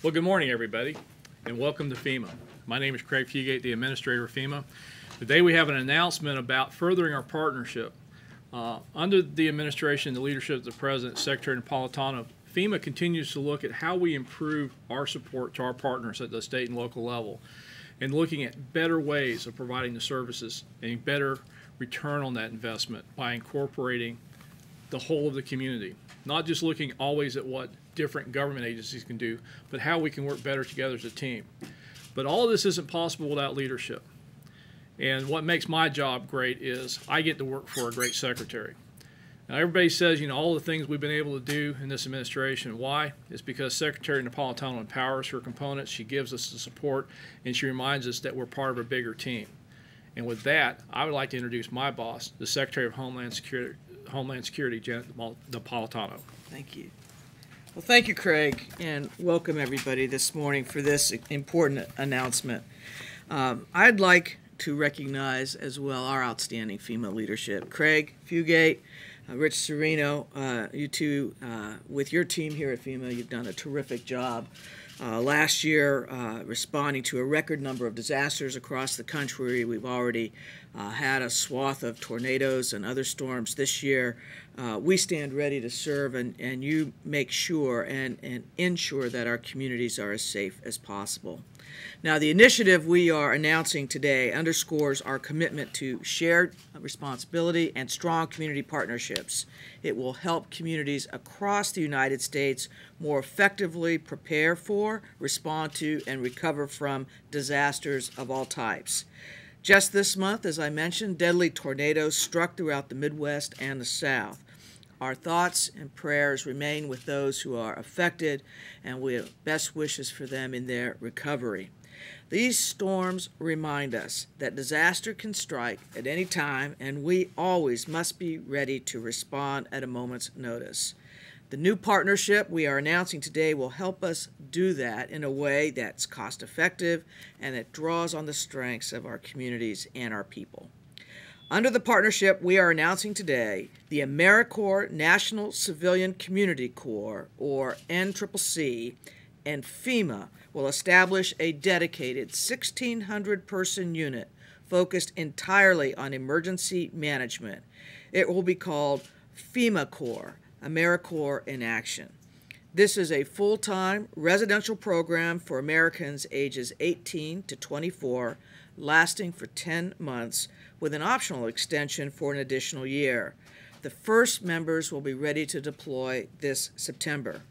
Well, good morning, everybody, and welcome to FEMA. My name is Craig Fugate, the administrator of FEMA. Today we have an announcement about furthering our partnership. Under the administration and the leadership of the President, Secretary Napolitano, FEMA continues to look at how we improve our support to our partners at the state and local level, and looking at better ways of providing the services and better return on that investment by incorporating the whole of the community. Not just looking always at what different government agencies can do, but how we can work better together as a team. But all of this isn't possible without leadership. And what makes my job great is I get to work for a great secretary. Now everybody says, all the things we've been able to do in this administration. Why? It's because Secretary Napolitano empowers her components, she gives us the support, and she reminds us that we're part of a bigger team. And with that, I would like to introduce my boss, the Secretary of Homeland Security, Janet Napolitano. Thank you. Well, thank you, Craig, and welcome everybody this morning for this important announcement. I'd like to recognize as well our outstanding FEMA leadership. Craig Fugate, Rich Serino, you two, with your team here at FEMA, you've done a terrific job. Last year, responding to a record number of disasters across the country. We've already had a swath of tornadoes and other storms this year. We stand ready to serve, and you make sure and ensure that our communities are as safe as possible. Now, the initiative we are announcing today underscores our commitment to shared responsibility and strong community partnerships. It will help communities across the United States more effectively prepare for, respond to, and recover from disasters of all types. Just this month, as I mentioned, deadly tornadoes struck throughout the Midwest and the South. Our thoughts and prayers remain with those who are affected, and we have best wishes for them in their recovery. These storms remind us that disaster can strike at any time, and we always must be ready to respond at a moment's notice. The new partnership we are announcing today will help us do that in a way that's cost-effective and that draws on the strengths of our communities and our people. Under the partnership we are announcing today, the AmeriCorps National Civilian Community Corps, or NCCC, and FEMA will establish a dedicated 1,600-person unit focused entirely on emergency management. It will be called FEMA Corps, AmeriCorps in Action. This is a full-time residential program for Americans ages 18 to 24, lasting for 10 months, with an optional extension for an additional year. The first members will be ready to deploy this September.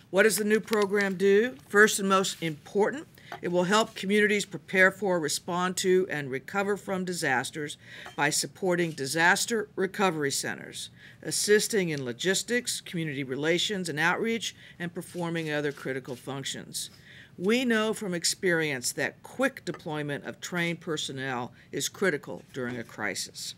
What does the new program do? First and most important, it will help communities prepare for, respond to, and recover from disasters by supporting disaster recovery centers, assisting in logistics, community relations and outreach, and performing other critical functions. We know from experience that quick deployment of trained personnel is critical during a crisis.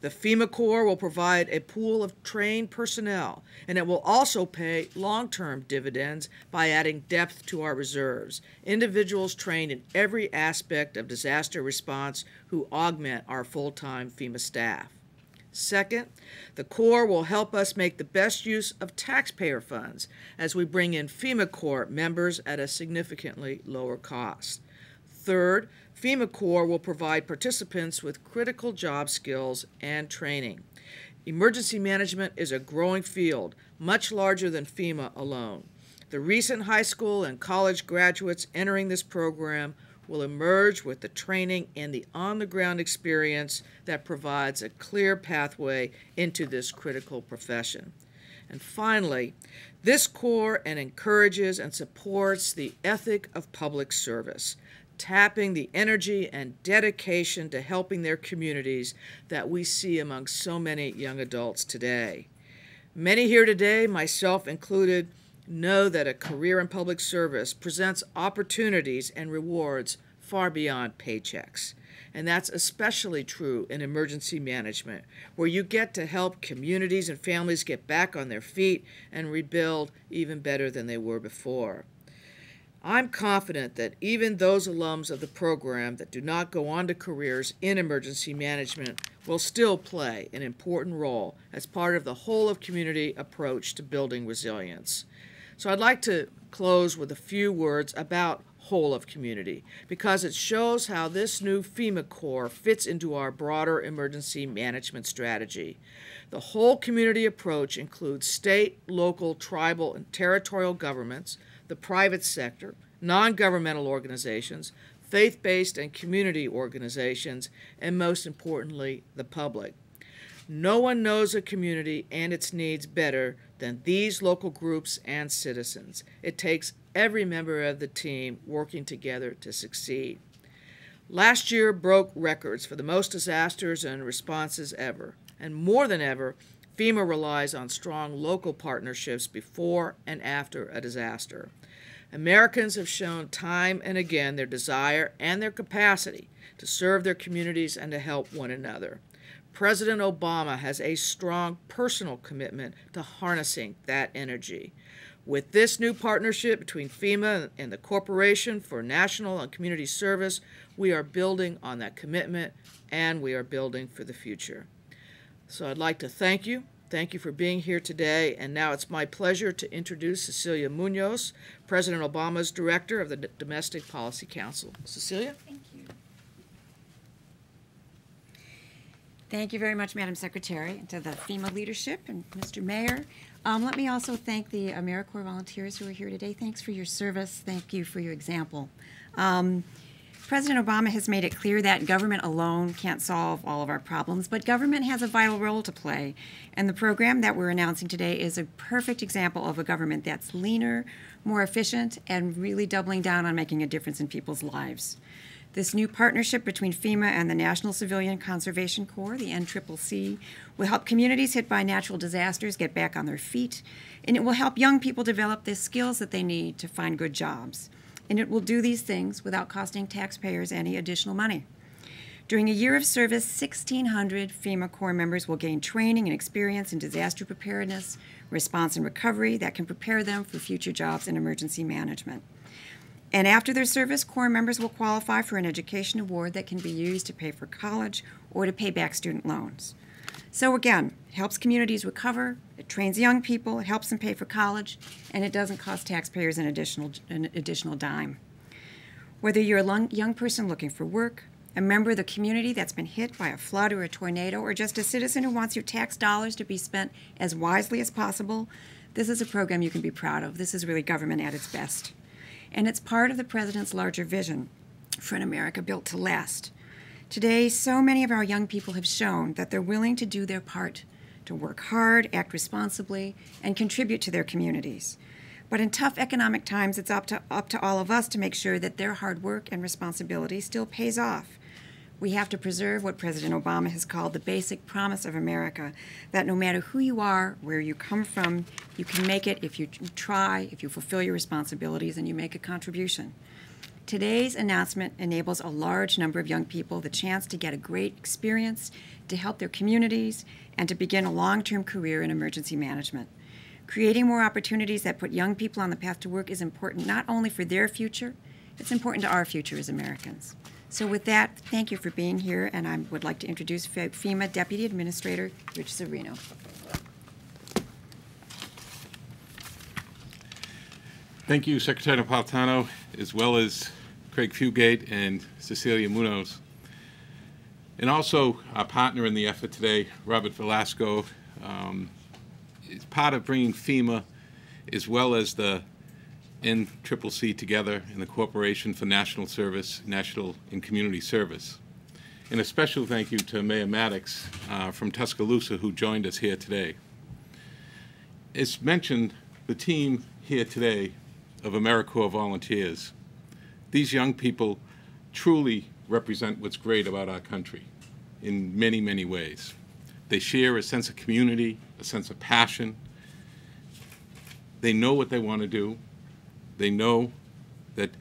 The FEMA Corps will provide a pool of trained personnel, and it will also pay long-term dividends by adding depth to our reserves, individuals trained in every aspect of disaster response who augment our full-time FEMA staff. Second, the Corps will help us make the best use of taxpayer funds as we bring in FEMA Corps members at a significantly lower cost. Third, FEMA Corps will provide participants with critical job skills and training. Emergency management is a growing field, much larger than FEMA alone. The recent high school and college graduates entering this program will emerge with the training and the on-the-ground experience that provides a clear pathway into this critical profession. And finally, this Corps encourages and supports the ethic of public service, tapping the energy and dedication to helping their communities that we see among so many young adults today. Many here today, myself included, know that a career in public service presents opportunities and rewards far beyond paychecks. And that's especially true in emergency management, where you get to help communities and families get back on their feet and rebuild even better than they were before. I'm confident that even those alums of the program that do not go on to careers in emergency management will still play an important role as part of the whole of community approach to building resilience. So I'd like to close with a few words about whole of community, because it shows how this new FEMA Corps fits into our broader emergency management strategy. The whole community approach includes state, local, tribal, and territorial governments, the private sector, non-governmental organizations, faith-based and community organizations, and most importantly, the public. No one knows a community and its needs better than these local groups and citizens. It takes every member of the team working together to succeed. Last year broke records for the most disasters and responses ever, and more than ever, FEMA relies on strong local partnerships before and after a disaster. Americans have shown time and again their desire and their capacity to serve their communities and to help one another. President Obama has a strong personal commitment to harnessing that energy. With this new partnership between FEMA and the Corporation for National and Community Service, we are building on that commitment, and we are building for the future. So I'd like to thank you. Thank you for being here today, and now it's my pleasure to introduce Cecilia Munoz, President Obama's Director of the Domestic Policy Council. Cecilia? Thank you. Thank you very much, Madam Secretary, and to the FEMA leadership and Mr. Mayor. Let me also thank the AmeriCorps volunteers who are here today. Thanks for your service. Thank you for your example. President Obama has made it clear that government alone can't solve all of our problems, but government has a vital role to play. And the program that we're announcing today is a perfect example of a government that's leaner, more efficient, and really doubling down on making a difference in people's lives. This new partnership between FEMA and the National Civilian Conservation Corps, the NCCC, will help communities hit by natural disasters get back on their feet, and it will help young people develop the skills that they need to find good jobs. And it will do these things without costing taxpayers any additional money. During a year of service, 1,600 FEMA Corps members will gain training and experience in disaster preparedness, response and recovery that can prepare them for future jobs in emergency management. And after their service, Corps members will qualify for an education award that can be used to pay for college or to pay back student loans. So again, it helps communities recover, it trains young people, it helps them pay for college, and it doesn't cost taxpayers an additional dime. Whether you're a young person looking for work, a member of the community that's been hit by a flood or a tornado, or just a citizen who wants your tax dollars to be spent as wisely as possible, this is a program you can be proud of. This is really government at its best. And it's part of the President's larger vision for an America built to last. Today, so many of our young people have shown that they're willing to do their part, to work hard, act responsibly, and contribute to their communities. But in tough economic times, it's up to all of us to make sure that their hard work and responsibility still pays off. We have to preserve what President Obama has called the basic promise of America, that no matter who you are, where you come from, you can make it if you try, if you fulfill your responsibilities, and you make a contribution. Today's announcement enables a large number of young people the chance to get a great experience, to help their communities, and to begin a long-term career in emergency management. Creating more opportunities that put young people on the path to work is important not only for their future, it's important to our future as Americans. So with that, thank you for being here, and I would like to introduce FEMA Deputy Administrator Rich Serino. Thank you, Secretary Napolitano, as well as Craig Fugate and Cecilia Munoz. And also our partner in the effort today, Robert Velasco, is part of bringing FEMA as well as the NCCC together and the Corporation for National Service, National and Community Service. And a special thank you to Mayor Maddox from Tuscaloosa, who joined us here today. As mentioned, the team here today of AmeriCorps volunteers, these young people truly represent what's great about our country in many, many ways. They share a sense of community, a sense of passion. They know what they want to do. They know that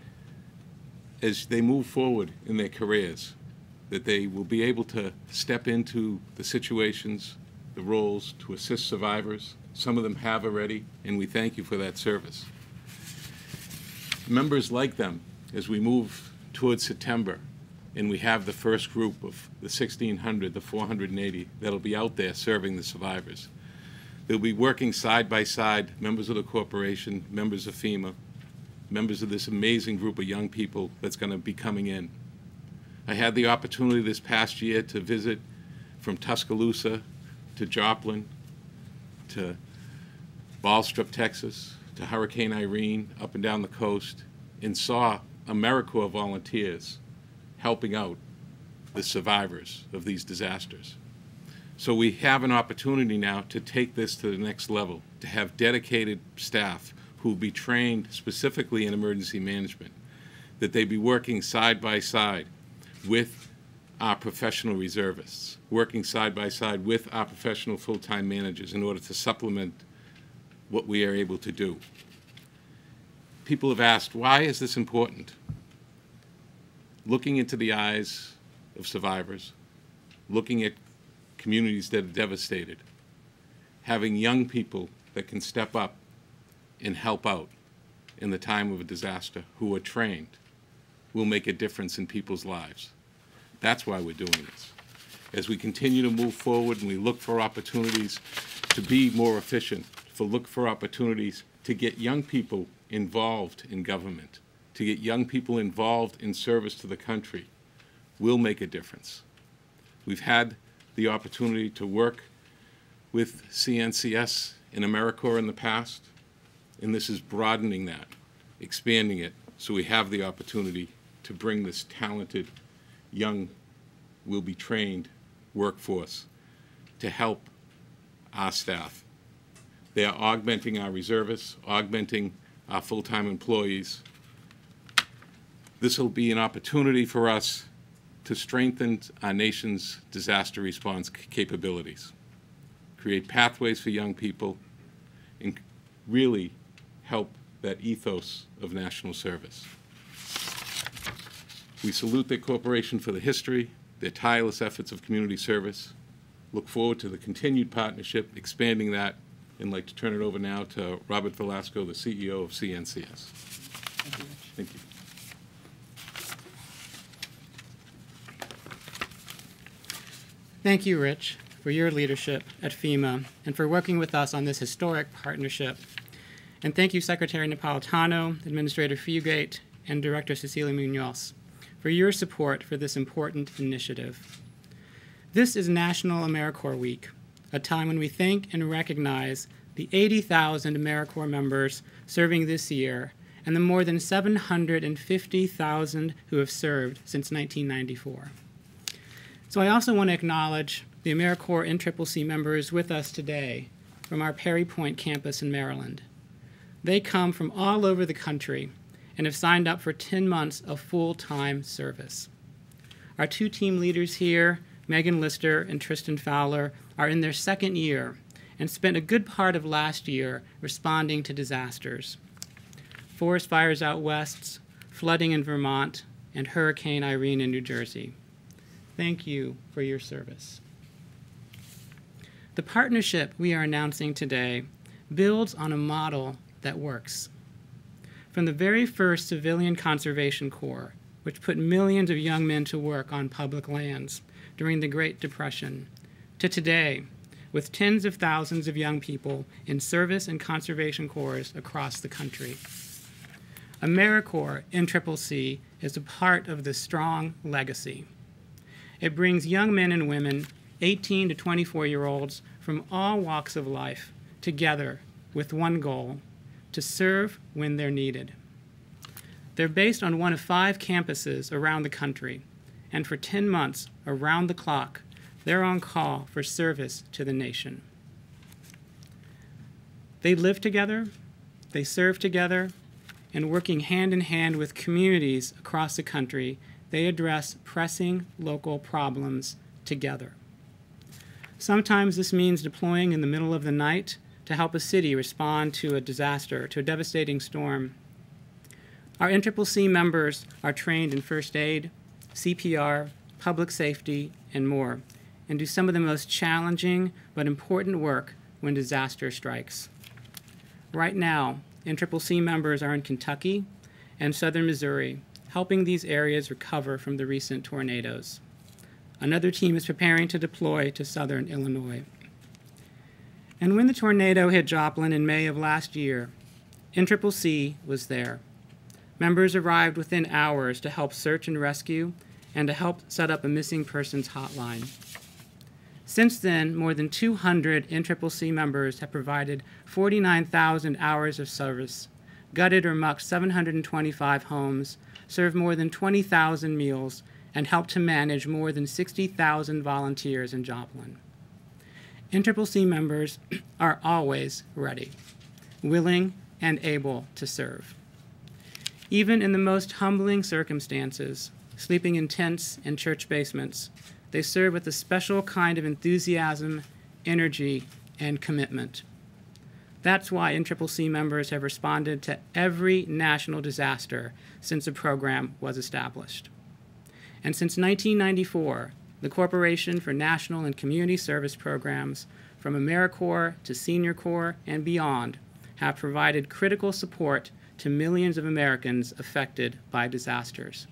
as they move forward in their careers, that they will be able to step into the situations, the roles to assist survivors. Some of them have already, and we thank you for that service. Members like them, as we move towards September, and we have the first group of the 1,600, the 480, that'll be out there serving the survivors. They'll be working side by side, members of the corporation, members of FEMA, members of this amazing group of young people that's going to be coming in. I had the opportunity this past year to visit from Tuscaloosa to Joplin to Ballstrip, Texas, to Hurricane Irene, up and down the coast, and saw AmeriCorps volunteers helping out the survivors of these disasters. So we have an opportunity now to take this to the next level, to have dedicated staff who will be trained specifically in emergency management, that they be working side by side with our professional reservists, working side by side with our professional full-time managers in order to supplement what we are able to do. People have asked, why is this important? Looking into the eyes of survivors, looking at communities that are devastated, having young people that can step up and help out in the time of a disaster, who are trained, will make a difference in people's lives. That's why we're doing this. As we continue to move forward and we look for opportunities to be more efficient, look for opportunities to get young people involved in government, to get young people involved in service to the country, will make a difference. We've had the opportunity to work with CNCS and AmeriCorps in the past, and this is broadening that, expanding it, so we have the opportunity to bring this talented, young, will be trained workforce to help our staff. They are augmenting our reservists, augmenting our full-time employees. This will be an opportunity for us to strengthen our nation's disaster response capabilities, create pathways for young people, and really help that ethos of national service. We salute the corporation for the history, their tireless efforts of community service. Look forward to the continued partnership, expanding that, and like to turn it over now to Robert Velasco, the CEO of CNCS. Thank you. Thank you, Rich, for your leadership at FEMA and for working with us on this historic partnership. And thank you, Secretary Napolitano, Administrator Fugate, and Director Cecilia Munoz, for your support for this important initiative. This is National AmeriCorps Week, a time when we thank and recognize the 80,000 AmeriCorps members serving this year and the more than 750,000 who have served since 1994. So I also want to acknowledge the AmeriCorps NCCC members with us today from our Perry Point campus in Maryland. They come from all over the country and have signed up for 10 months of full-time service. Our two team leaders here, Megan Lister and Tristan Fowler, are in their second year and spent a good part of last year responding to disasters. Forest fires out west, flooding in Vermont, and Hurricane Irene in New Jersey. Thank you for your service. The partnership we are announcing today builds on a model that works. From the very first Civilian Conservation Corps, which put millions of young men to work on public lands during the Great Depression, to today, with tens of thousands of young people in service and conservation corps across the country. AmeriCorps NCCC is a part of this strong legacy. It brings young men and women, 18 to 24-year-olds from all walks of life, together with one goal: to serve when they're needed. They're based on one of 5 campuses around the country, and for 10 months, around the clock, they're on call for service to the nation. They live together, they serve together, and working hand in hand with communities across the country, they address pressing local problems together. Sometimes this means deploying in the middle of the night to help a city respond to a disaster, to a devastating storm. Our NCCC members are trained in first aid, CPR, public safety, and more, and do some of the most challenging but important work when disaster strikes. Right now, NCCC members are in Kentucky and southern Missouri, helping these areas recover from the recent tornadoes. Another team is preparing to deploy to southern Illinois. And when the tornado hit Joplin in May of last year, NCCC was there. Members arrived within hours to help search and rescue and to help set up a missing persons hotline. Since then, more than 200 NCCC members have provided 49,000 hours of service, gutted or mucked 725 homes, served more than 20,000 meals, and helped to manage more than 60,000 volunteers in Joplin. NCCC members are always ready, willing, and able to serve. Even in the most humbling circumstances, sleeping in tents and church basements, they serve with a special kind of enthusiasm, energy, and commitment. That's why NCCC members have responded to every national disaster since the program was established. And since 1994, the Corporation for National and Community Service Programs, from AmeriCorps to Senior Corps and beyond, have provided critical support to millions of Americans affected by disasters.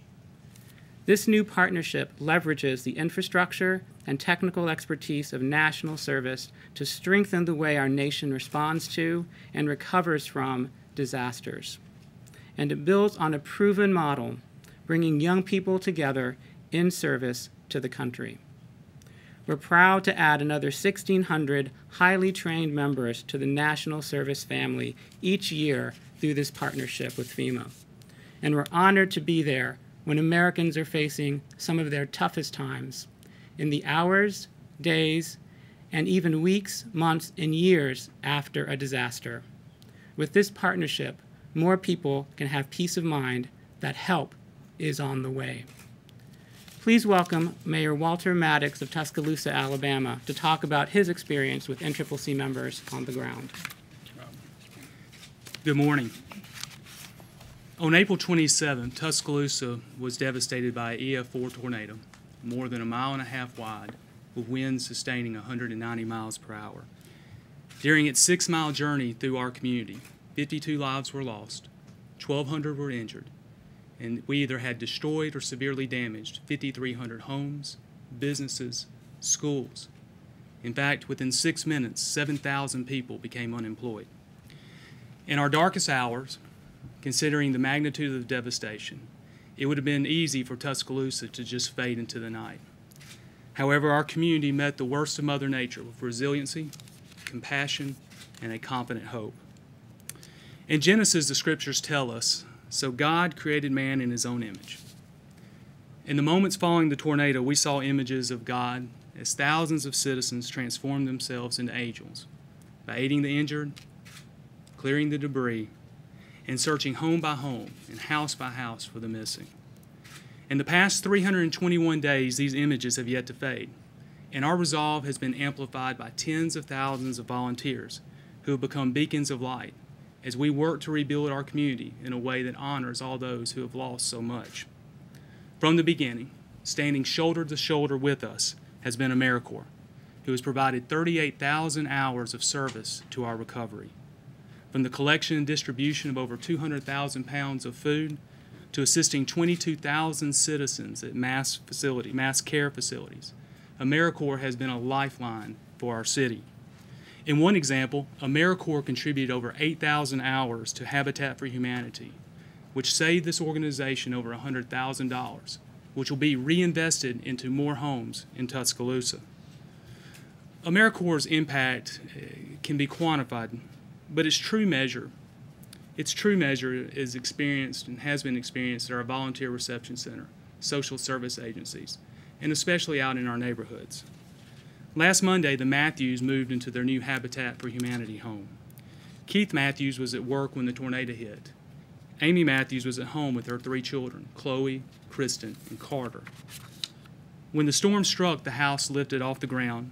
This new partnership leverages the infrastructure and technical expertise of national service to strengthen the way our nation responds to and recovers from disasters. And it builds on a proven model, bringing young people together in service to the country. We're proud to add another 1,600 highly trained members to the National Service family each year through this partnership with FEMA. And we're honored to be there when Americans are facing some of their toughest times, in the hours, days, and even weeks, months, and years after a disaster. With this partnership, more people can have peace of mind that help is on the way. Please welcome Mayor Walter Maddox of Tuscaloosa, Alabama, to talk about his experience with NCCC members on the ground. Good morning. On April 27, Tuscaloosa was devastated by an EF4 tornado, more than 1.5 miles wide, with winds sustaining 190 miles per hour. During its 6-mile journey through our community, 52 lives were lost, 1,200 were injured, and we either had destroyed or severely damaged 5,300 homes, businesses, schools. In fact, within 6 minutes, 7,000 people became unemployed. In our darkest hours, considering the magnitude of the devastation, it would have been easy for Tuscaloosa to just fade into the night. However, our community met the worst of Mother Nature with resiliency, compassion, and a confident hope. In Genesis, the scriptures tell us, "So God created man in his own image." In the moments following the tornado, we saw images of God as thousands of citizens transformed themselves into angels by aiding the injured, clearing the debris, and searching home by home and house by house for the missing. In the past 321 days, these images have yet to fade, and our resolve has been amplified by tens of thousands of volunteers who have become beacons of light as we work to rebuild our community in a way that honors all those who have lost so much. From the beginning, standing shoulder to shoulder with us has been AmeriCorps, who has provided 38,000 hours of service to our recovery. From the collection and distribution of over 200,000 pounds of food to assisting 22,000 citizens at mass care facilities, AmeriCorps has been a lifeline for our city. In one example, AmeriCorps contributed over 8,000 hours to Habitat for Humanity, which saved this organization over $100,000, which will be reinvested into more homes in Tuscaloosa. AmeriCorps' impact can be quantified, but its true measure is experienced and has been experienced at our volunteer reception center, social service agencies, and especially out in our neighborhoods. Last Monday, the Matthews moved into their new Habitat for Humanity home. Keith Matthews was at work when the tornado hit. Amy Matthews was at home with her 3 children, Chloe, Kristen, and Carter. When the storm struck, the house lifted off the ground.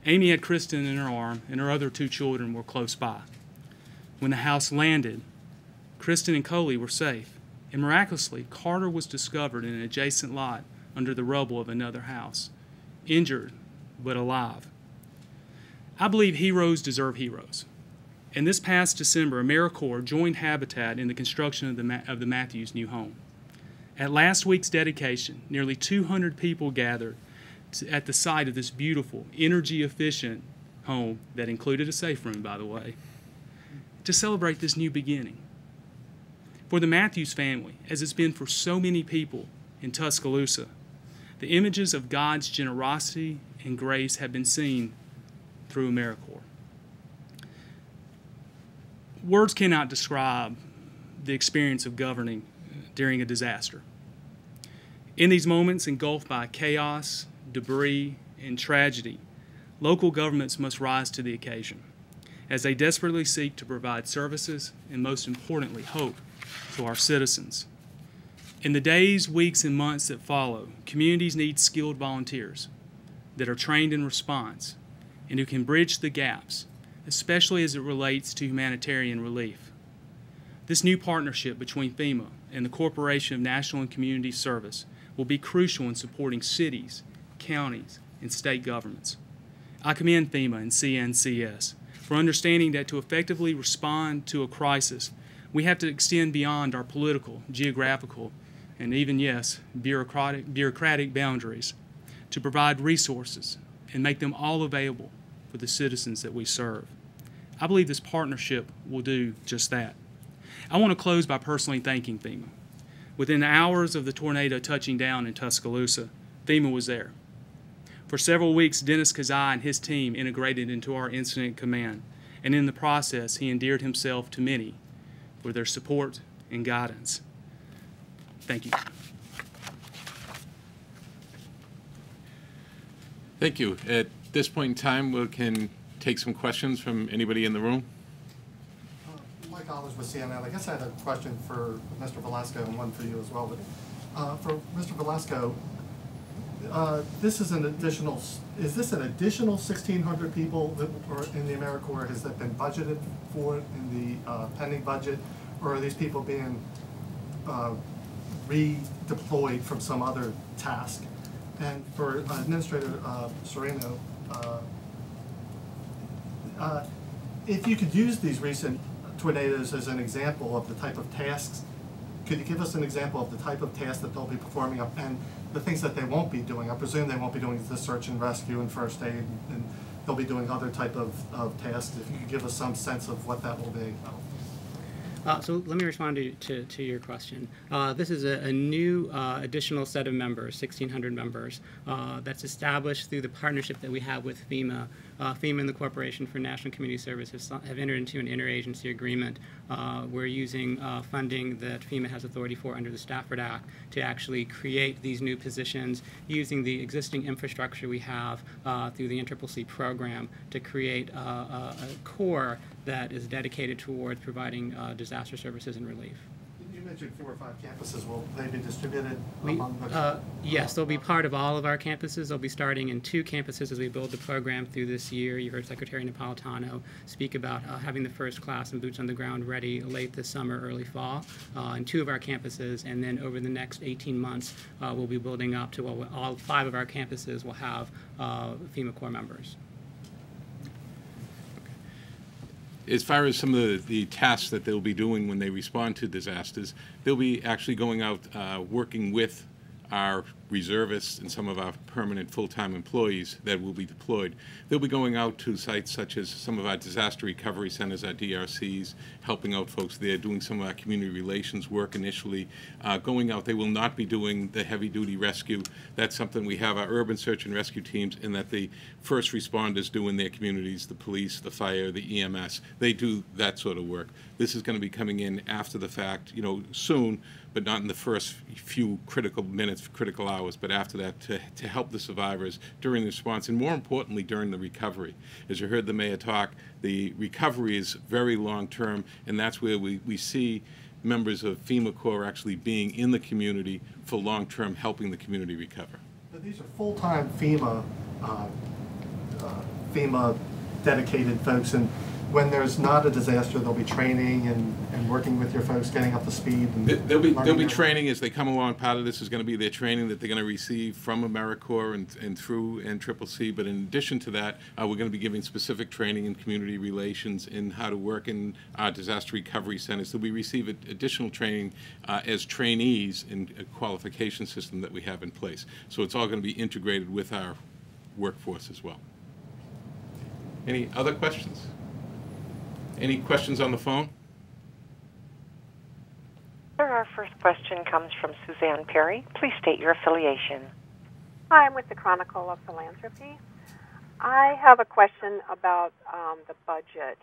Amy had Kristen in her arm, and her other 2 children were close by. When the house landed, Kristen and Chloe were safe, and miraculously, Carter was discovered in an adjacent lot under the rubble of another house, injured but alive. I believe heroes deserve heroes. And this past December, AmeriCorps joined Habitat in the construction of the Matthews' new home. At last week's dedication, nearly 200 people gathered at the site of this beautiful, energy-efficient home that included a safe room, by the way, to celebrate this new beginning. For the Matthews family, as it's been for so many people in Tuscaloosa, the images of God's generosity and grace have been seen through AmeriCorps. Words cannot describe the experience of governing during a disaster. In these moments engulfed by chaos, debris, and tragedy, local governments must rise to the occasion as they desperately seek to provide services and, most importantly, hope to our citizens. In the days, weeks, and months that follow, communities need skilled volunteers that are trained in response and who can bridge the gaps, especially as it relates to humanitarian relief. This new partnership between FEMA and the Corporation of National and Community Service will be crucial in supporting cities, counties, and state governments. I commend FEMA and CNCS for understanding that to effectively respond to a crisis, we have to extend beyond our political, geographical, and even, yes, bureaucratic boundaries to provide resources and make them all available for the citizens that we serve. I believe this partnership will do just that. I want to close by personally thanking FEMA. Within hours of the tornado touching down in Tuscaloosa, FEMA was there. For several weeks, Dennis Kazai and his team integrated into our incident command, and in the process, he endeared himself to many for their support and guidance. Thank you. Thank you. At this point in time, we can take some questions from anybody in the room. Mike Olives with CNN. I guess I had a question for Mr. Velasco and one for you as well. But for Mr. Velasco, this is an additional. Is this an additional 1,600 people that are in the AmeriCorps? Has that been budgeted for in the pending budget, or are these people being redeployed from some other task? And for Administrator Sereno, if you could use these recent tornadoes as an example of the type of tasks, could you give us an example of the type of tasks that they'll be performing and the things that they won't be doing? I presume they won't be doing the search and rescue and first aid, and they'll be doing other type of tasks. If you could give us some sense of what that will be. So let me respond to your question. This is a new additional set of members, 1,600 members, that's established through the partnership that we have with FEMA. FEMA and the Corporation for National Community Services have entered into an interagency agreement. We're using funding that FEMA has authority for under the Stafford Act to actually create these new positions using the existing infrastructure we have through the NCCC program to create a core that is dedicated towards providing disaster services and relief. You mentioned 4 or 5 campuses. Will they be distributed among the? Yes, they'll be part of all of our campuses. They'll be starting in 2 campuses as we build the program through this year. You heard Secretary Napolitano speak about having the first class and boots on the ground ready late this summer, early fall, in 2 of our campuses. And then over the next 18 months, we'll be building up to all 5 of our campuses will have FEMA Corps members. As far as some of the tasks that they'll be doing when they respond to disasters, they'll be actually going out working with our reservists and some of our permanent full-time employees that will be deployed. They'll be going out to sites such as some of our disaster recovery centers, our DRCs, helping out folks there, doing some of our community relations work initially. Going out, they will not be doing the heavy-duty rescue. That's something we have our urban search and rescue teams, and that the first responders do in their communities, the police, the fire, the EMS. They do that sort of work. This is going to be coming in after the fact, soon, but not in the first few critical minutes, critical hours, but after that to help the survivors during the response and, more importantly, during the recovery. As you heard the mayor talk, the recovery is very long-term, and that's where we see members of FEMA Corps actually being in the community for long-term, helping the community recover. But these are full-time FEMA dedicated folks, and when there's not a disaster, they'll be training and working with your folks, getting up to speed. And they'll be training as they come along. Part of this is going to be their training that they're going to receive from AmeriCorps and through NCCC. But in addition to that, we're going to be giving specific training in community relations in how to work in disaster recovery centers. So we receive additional training as trainees in a qualification system that we have in place. So it's all going to be integrated with our workforce as well. Any other questions? Any questions on the phone? Sir, our first question comes from Suzanne Perry. Please state your affiliation. Hi, I'm with the Chronicle of Philanthropy. I have a question about the budget.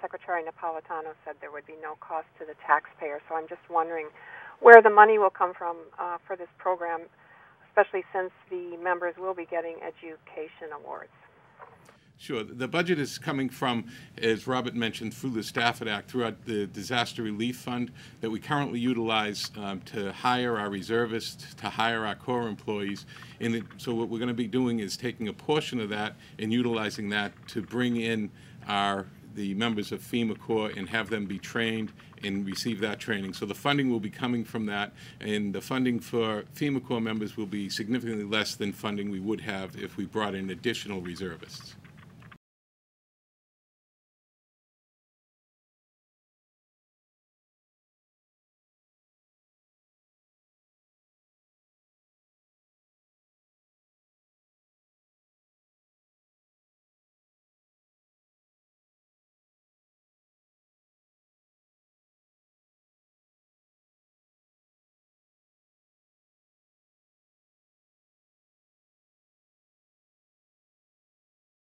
Secretary Napolitano said there would be no cost to the taxpayer, so I'm just wondering where the money will come from for this program, especially since the members will be getting education awards. Sure. The budget is coming from, as Robert mentioned, through the Stafford Act, throughout the Disaster Relief Fund that we currently utilize to hire our reservists, to hire our Corps employees. And so what we're going to be doing is taking a portion of that and utilizing that to bring in the members of FEMA Corps and have them be trained and receive that training. So the funding will be coming from that, and the funding for FEMA Corps members will be significantly less than funding we would have if we brought in additional reservists.